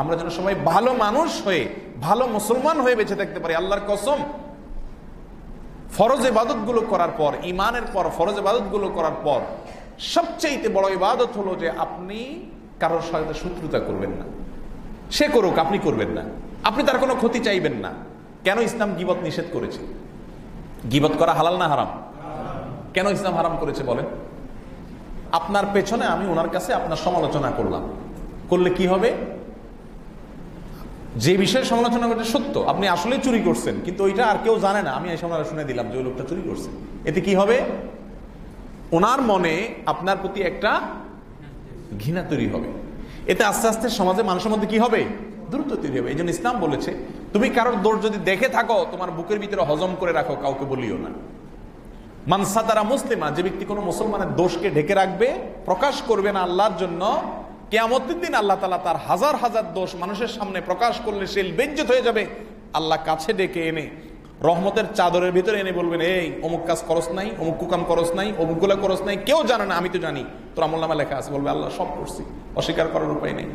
আমরা যেন সবাই ভালো মানুষ হয়ে, ভালো মুসলমান হয়ে বেঁচে থাকতে পারি। আল্লাহর কসম, ফরজ ইবাদত গুলো করার পর, ইমানের পর ফরজ ইবাদত গুলো করার পর সবচেয়ে বড় ইবাদত হলো যে আপনি কারোর সাথে শত্রুতা করবেন না। সে করুক, আপনি করবেন না। আপনি তার কোনো ক্ষতি চাইবেন না। কেন ইসলাম গীবত নিষেধ করেছে? গীবত করা হালাল না হারাম? কেন ইসলাম হারাম করেছে বলেন? আপনার পেছনে আমি ওনার কাছে আপনার সমালোচনা করলাম, করলে কি হবে? যে বিষয়ে সমালোচনা করতে সত্য, আপনি আসলে চুরি করছেন, কিন্তু ওইটা আর কেউ জানে না, আমি এই সময় শুনে দিলাম যে ওই লোকটা চুরি করছে। এতে কি হবে? ওনার মনে আপনার প্রতি একটা ঘৃণা তৈরি হবে। এতে আস্তে আস্তে সমাজে মানুষের মধ্যে কি হবে? দূরত্ব তৈরি হবে। এই জন্য ইসলাম বলেছে, তুমি কারোর দোষ যদি দেখে থাকো, তোমার বুকের ভিতরে হজম করে রাখো, কাউকে বলিও না। মান সাতারা মুসলিমা, যে ব্যক্তি কোনো মুসলমানের দোষকে ঢেকে রাখবে, প্রকাশ করবে না আল্লাহর জন্য, কিয়ামতের দিন আল্লাহ তাআলা তার হাজার হাজার দোষ মানুষের সামনে প্রকাশ করলে সে বেজ্জত হয়ে যাবে। আল্লাহ কাছে ডেকে এনে রহমতের চাদরের ভিতরে এনে বলবেন, এই অমুক কাজ করস নাই, অমুক কুকাম করস নাই, অমুকগুলা করস নাই, কেউ জানে না, আমি তো জানি, তোর আমলনামা লেখা আছে। বলবে, আল্লাহ সব করছি, অস্বীকার করার উপায় নেই।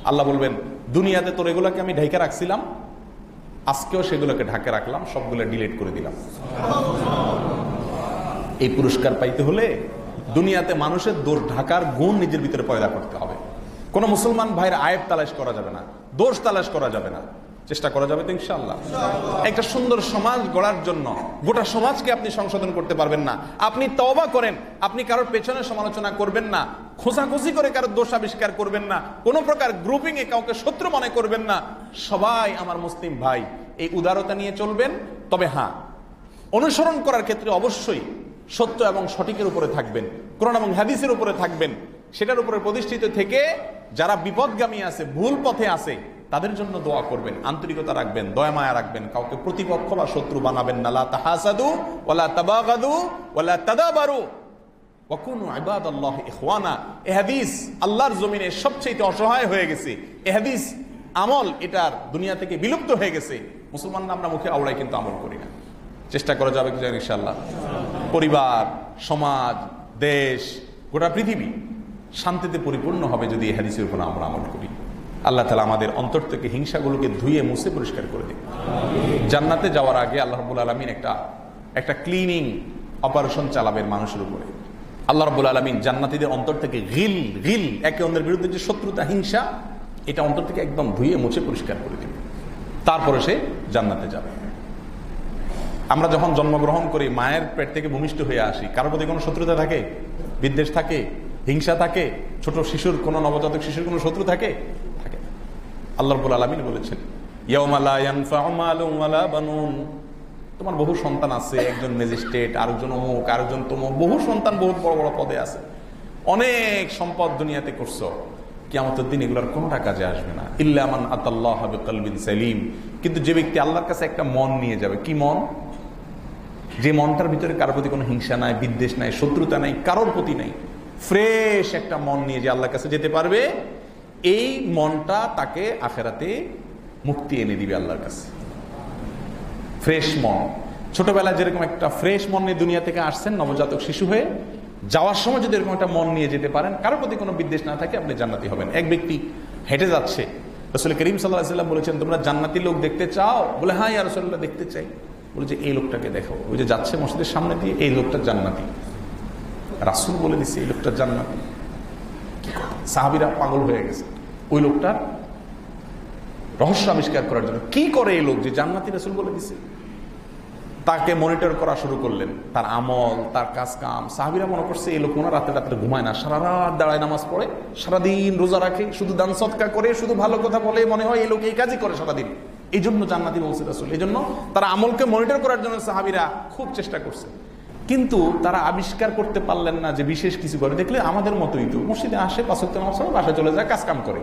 আল্লাহ বলবেন, দুনিয়াতে তোর এগুলাকে আমি ঢেকে রাখছিলাম, আজকেও সেগুলোকে ঢাকে রাখলাম, সবগুলো ডিলিট করে দিলাম। এই পুরস্কার পাইতে হলে দুনিয়াতে মানুষের দোষ ঢাকার গুণ নিজের ভিতরে পয়দা করতে হবে। কোন মুসলমান ভাইয়ের আয়েব তালাশ করা যাবে না, দোষ তালাশ করা যাবে না। চেষ্টা করা যাবে তো ইনশাআল্লাহ। একটা সুন্দর সমাজ গড়ার জন্য গোটা সমাজকে আপনি সংশোধন করতে পারবেন না। আপনি তওবা করেন, আপনি কারোর পেছনে সমালোচনা করবেন না, খোঁজাখুঁজি করে কারোর দোষ আবিষ্কার করবেন না, কোন প্রকার গ্রুপিং এ কাউকে শত্রু মনে করবেন না। সবাই আমার মুসলিম ভাই, এই উদারতা নিয়ে চলবেন। তবে হ্যাঁ, অনুসরণ করার ক্ষেত্রে অবশ্যই সত্য এবং সঠিকের উপরে থাকবেন, কোরআন এবং হাদিসের উপরে থাকবেন। সেটার উপরে প্রতিষ্ঠিত থেকে যারা বিপদগামী আছে, ভুল পথে আছে, তাদের জন্য দোয়া করবেন, আন্তরিকতা রাখবেন, দয়া মায়া রাখবেন, কাউকে প্রতিপক্ষ বা শত্রু বানাবেন না। লা তাহাসাদু ওয়ালা তাবাগাদু ওয়ালা তাদাবারু ওয়া কুনু ইবাদাল্লাহি ইখওয়ানা। এই হাদিস আল্লাহর জমিনে সবচেয়ে অসহায় হয়ে গেছে। এই হাদিস আমল এটার দুনিয়া থেকে বিলুপ্ত হয়ে গেছে। মুসলমানরা আমরা মুখে আওড়াই কিন্তু আমল করি না। চেষ্টা করা যাবে কি ইনশাআল্লাহ? পরিবার, সমাজ, দেশ, গোটা পৃথিবী শান্তিতে পরিপূর্ণ হবে যদি এই হাদিসের উপর আমরা আমল করি। আল্লাহ তাআলা আমাদের অন্তর থেকে হিংসাগুলোকে ধুয়ে মুছে পরিষ্কার করে দিন। জান্নাতে যাওয়ার আগে আল্লাহ রাব্বুল আলামিন একটা ক্লিনিং অপারেশন চালাবেন মানুষের উপরে। আল্লাহ রাব্বুল আলামিন জান্নাতীদের অন্তর থেকে গিল একে অন্যের বিরুদ্ধে যে শত্রুতা, হিংসা, এটা অন্তর থেকে একদম ধুয়ে মুছে পরিষ্কার করে দিবেন। তারপরে সে জান্নাতে যাবে। আমরা যখন জন্মগ্রহণ করি, মায়ের পেট থেকে ভূমিষ্ঠ হয়ে আসি, কারোর প্রতি কোনো শত্রুতা থাকে? বিদ্বেষ থাকে? হিংসা থাকে? ছোট শিশুর, কোন নবজাতক শিশুর কোনো শত্রু থাকে? থাকে। আল্লাহ রাব্বুল আলামিন বলেছেন, ইয়াউমা লা ইয়ানফাউ মালুন ওয়ালা বানুন। তোমার বহু সন্তান আছে, একজন ম্যাজিস্ট্রেট, আরেকজন অমুক, আরেকজন তমুক, বহু সন্তান, বহুত বড় বড় পদে আছে, অনেক সম্পদ দুনিয়াতে করছো, কিয়ামতের দিন এগুলোর কোনটা কাজে আসবে না। ইল্লা মান আতাল্লাহা বিকলবিন সালিম। কিন্তু যে ব্যক্তি আল্লাহর কাছে একটা মন নিয়ে যাবে, কি মন? যে মনটার ভিতরে কারোর প্রতি কোনো হিংসা নাই, বিদ্বেষ নাই, শত্রুতা নাই, কারোর প্রতি নাই, ফ্রেশ একটা মন নিয়ে যে আল্লাহর কাছে যেতে পারবে, এই মনটা তাকে আখেরাতে মুক্তি এনে দিবে আল্লাহর কাছে। ফ্রেশ মন। ছোটবেলায় যেরকম একটা ফ্রেশ মন নিয়ে দুনিয়া থেকে আসছেন নবজাতক শিশু হয়ে, যাওয়ার সময় যদি এরকম একটা মন নিয়ে যেতে পারেন, কারোর প্রতি কোনো বিদ্বেষ না থাকে, আপনি জান্নাতি হবেন। এক ব্যক্তি হেঁটে যাচ্ছে, রাসূল করিম সাল্লাল্লাহু আলাইহি ওয়াসাল্লাম বলেছেন, তোমরা জান্নাতি লোক দেখতে চাও? বলে, হ্যাঁ ইয়া রাসূলুল্লাহ, দেখতে চাই। বলে যে, এই লোকটাকে দেখো, ওই যে যাচ্ছে মসজিদের সামনে দিয়ে, এই লোকটা জান্নাতি। রাসূল বলে দিচ্ছে এই লোকটা জান্নাতি। সাহাবীরা পাগল হয়ে গেছে ওই লোকটার রহস্য আবিষ্কার করার জন্য। কি করে এই লোক যে জান্নাতি? রাসূল বলে দিচ্ছে। তাকে মনিটর করা শুরু করলেন, তার আমল, তার কাজ কাম। সাহাবীরা মনে করছে এই লোক মনে রাতে রাতে ঘুমায় না, সারা রাত দাঁড়ায় নামাজ পড়ে, সারাদিন রোজা রাখে, শুধু দান সদকা করে, শুধু ভালো কথা বলে, মনে হয় এই লোক এই কাজই করে সারাদিন, এই জন্য জান্নাতি বলছে রাসূল। এই জন্য তারা আমলকে মনিটর করার জন্য সাহাবীরা খুব চেষ্টা করছে, কিন্তু তারা আবিষ্কার করতে পারলেন না যে বিশেষ কিছু করে। দেখলে আমাদের মতোই তো, মসজিদে আসে, 5 ওয়াক্ত নামাজ পড়ে, বাসায় চলে যায়, কাজ কাম করে,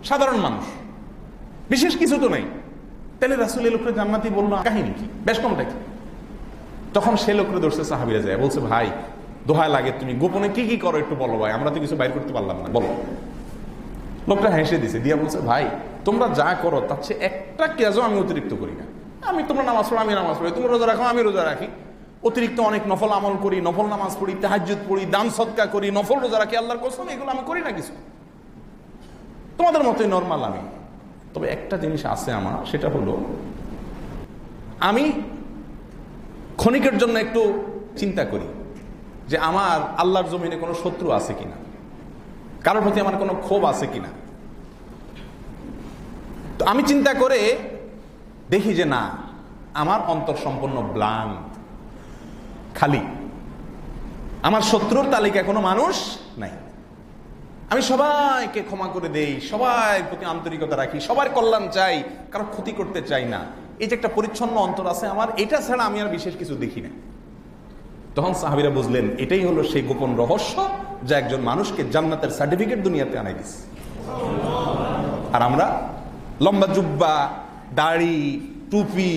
সাধারণ মানুষ, বিশেষ কিছু তো নেই। তাহলে রাসূল এই লোকটা জান্নাতি বললো, কাহিনী কি, বেশ কমটা কি? তখন সে লোকটা ধরছে সাহাবীরা যায়, বলছে, ভাই দোহাই লাগে, তুমি গোপনে কি কি করো একটু বলো ভাই, আমরা তো কিছু বাইর করতে পারলাম না, বলো। লোকটা হেসে দিছে, দিয়া বলছে, ভাই তোমরা যা করো তার চেয়ে একটা কাজও আমি অতিরিক্ত করি না। আমি, তোমরা নামাজ পড়ো, আমি নামাজ পড়ি, তোমরা রোজা রাখো, আমি রোজা রাখি, অতিরিক্ত অনেক নফল আমল করি, নফল নামাজ পড়ি, তাহাজ্জুদ পড়ি, দান সদকা করি, নফল রোজা রাখি, আল্লাহর কসম এগুলো আমি করি না কিছু, তোমাদের মতোই নরমাল আমি। তবে একটা জিনিস আছে আমার, সেটা হলো আমি ক্ষণিকের জন্য একটু চিন্তা করি যে আমার আল্লাহর জমিনে কোনো শত্রু আছে কিনা, কারোর প্রতি আমার কোনো ক্ষোভ আছে কিনা। তো আমি চিন্তা করে দেখি যে না, আমার অন্তর সম্পূর্ণ ব্লাঙ্ক, খালি। আমার শত্রুর তালিকায় কোনো মানুষ নাই। আমি সবাইকে ক্ষমা করে দেই, সবার প্রতি আন্তরিকতা রাখি, সবার কল্যাণ চাই, কারো ক্ষতি করতে চাই না। এই যে একটা পরিচ্ছন্ন অন্তর আছে আমার, এটা ছাড়া আমি আর বিশেষ কিছু দেখি না। তখন সাহাবীরা বুঝলেন এটাই হলো সেই গোপন রহস্য যা একজন মানুষকে জান্নাতের সার্টিফিকেট দুনিয়াতে আনাই দিচ্ছে। আর আমরা লম্বা জুব্বা, দাড়ি, টুপি,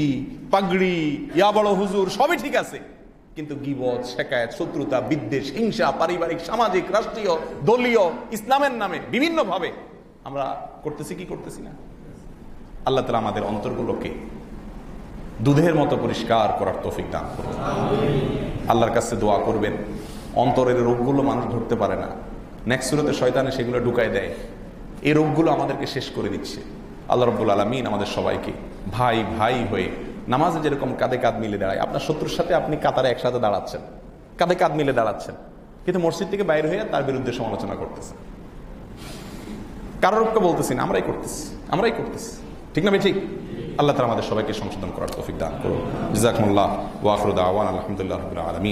পাগড়ি, ইয়া বড় হুজুর, সবই ঠিক আছে, কিন্তু গীবত, শিকায়েত, শত্রুতা, বিদ্বেষ, হিংসা, পারিবারিক, সামাজিক, রাষ্ট্রীয়, দলীয়, ইসলামের নামে বিভিন্ন ভাবে আমরা করতেছি কি করতেছি না। আল্লাহ তাআলা আমাদের অন্তরগুলোকে দুধের মতো পরিষ্কার করার তৌফিক দান করুন। আল্লাহর কাছে দোয়া করবেন। অন্তরের রোগগুলো মানুষ ধরতে পারে না, নেক্সট সূরাতে শয়তানে সেগুলো ঢুকায় দেয়। এই রোগগুলো আমাদেরকে শেষ করে দিচ্ছে। আল্লাহ রাব্বুল আলামিন আমাদের সবাইকে ভাই ভাই হয়ে নামাজে যেরকম কাঁধে কাঁধ মিলে দাঁড়ায়, আপনার শত্রুর সাথে আপনি কাতারে একসাথে দাঁড়াচ্ছেন, কাঁধে কাঁধ মিলে দাঁড়াচ্ছেন, কিন্তু মসজিদ থেকে বাইরে হয়ে তার বিরুদ্ধে সমালোচনা করতেছেন। কারোরকে বলতেছি না, আমরাই করতেছি। ঠিক না ভাই? ঠিক। আল্লাহ তাআলা আমাদের সবাইকে সংশোধন করার তৌফিক দান করুন। জাযাকুমুল্লাহ ওয়া আখিরু দাওয়ানা আলহামদুলিল্লাহি রাব্বিল আলামিন।